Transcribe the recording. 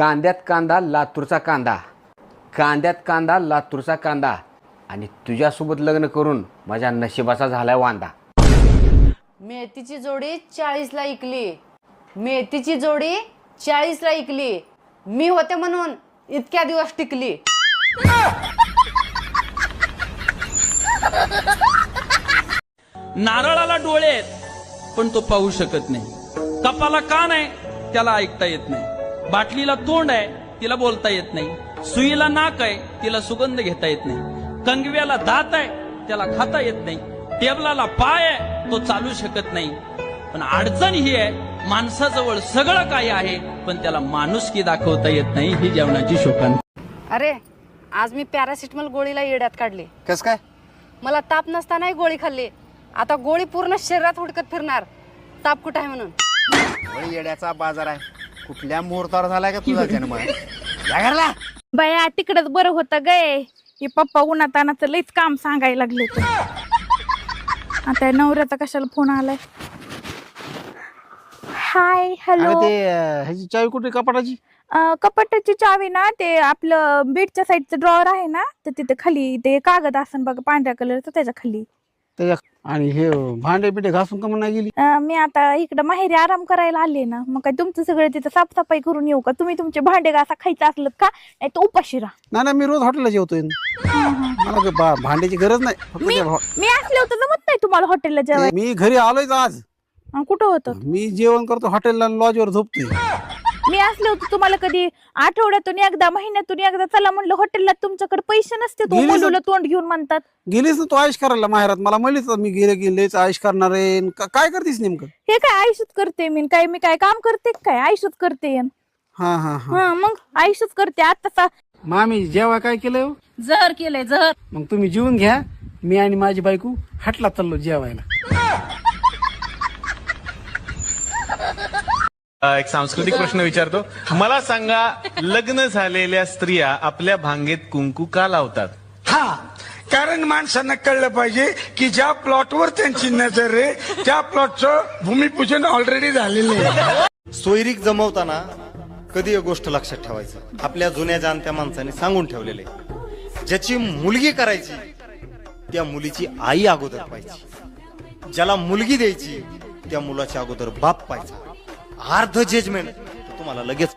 कांद्यात कांदा लातूरचा कांदा, कांद्यात कांदा लातूरचा कांदा, आणि तुझ्यासोबत लग्न करून माझ्या नशिबाचा झालाय वांदा. मेथीची जोडी 40ला इकली, मेथीची जोडी 40ला इकली, मी होते म्हणून इतक्या दिवस टिकली. नारळाला डोळे आहेत पण तो पाहू शकत नाही. कपाला कान आहे त्याला ऐकता येत नाही. बाटलीला तोंड आहे तिला बोलता येत नाही. सुईला नाक आहे तिला सुगंध घेता येत नाही. कंगव्याला दात आहे त्याला खाता येत नाही. टेबलाला पाय आहे तो चालू शकत नाही. पण अडचण ही आहे माणसाजवळ सगळं काही आहे पण त्याला माणुसकी दाखवता येत नाही. ही जेवणाची शोकांत. अरे आज मी पॅरासिटमॉल गोळीला येड्यात काढले. कस काय? मला ताप नसतानाही गोळी खाल्ली. आता गोळी पूर्ण शरीरात हुडकत फिरणार ताप कुठं आहे म्हणून. येड्याचा बाजार आहे. कुठल्या मुहूर्तावर झालाय का तुझा जन्म? घरला बाया तिकडच बरं होतं गे. हे पप्पा उन्हातानाचं लईच काम सांगायला लागले तर. आता नवऱ्याचा कशाला फोन आलाय. Hi hello. ते ह्याची चावी कुठे कपाटाची? कपाटाची चावी ना ते आपलं बेडच्या साईडचं ड्रॉवर आहे ना तर तिथे खाली ते कागद असन बघा पांढऱ्या कलरचं त्याच्या खाली. आणि हे भांडे पिठे घासून का म्हणून नाही गेली? मी आता इकडं माहेरी आराम करायला आले ना मग काय तुमचं सगळं तिथं साफसफाई करून येऊ का? तुम्ही तुमचे भांडे घासा खायचं असलं का नाही तर उपाशी राहा. नाही मी रोज हॉटेलला जेवतोय. मला भांड्याची गरज नाही. फक्त मी असले होतं जमत नाही तुम्हाला हॉटेलला जेवायला. मी घरी आलोय आज. कुठं होतं? मी जेवण करतो हॉटेलला, लॉजवर झोपतोय. मी असले होते तुम्हाला कधी आठवड्यातून एकदा महिन्यातून एकदा चला म्हणलं हॉटेलला. तुमच्याकडे पैसे नसते तो मुलं तोंड घेऊन म्हणतात. गेलीस ना तू आयुष करायला माहेरात. मला म्हणलीच मी गेलेच आयुष करणार आहे. काय करतेस नेमकं? हे काय आयुष्यात करते मी काय काम करते काय? आयुष्यात करते. हा हा हा मग आयुष्यात करते. आता मामी जेव्हा काय केलंय हो? जहर केलंय जहर. मग तुम्ही जेवून घ्या. मी आणि माझी बायको हटला चाललो जेवायला. एक सांस्कृतिक प्रश्न विचारतो. मला सांगा, लग्न झालेल्या स्त्रिया आपल्या भांगेत कुंकू का लावतात? हा, कारण माणसांना कळलं पाहिजे की ज्या प्लॉटवर त्यांची नजर आहे त्या प्लॉटचं भूमिपूजन ऑलरेडी झालेलं आहे. सोयरीक जमवताना कधी एक गोष्ट लक्षात ठेवायचं, आपल्या जुन्या जाणत्या माणसाने सांगून ठेवलेले, ज्याची मुलगी करायची त्या मुलीची आई अगोदर पाहिजे. ज्याला मुलगी द्यायची त्या मुलाच्या अगोदर बाप पाहिजे. अर्ध जजमेंट तुम्हाला लगेच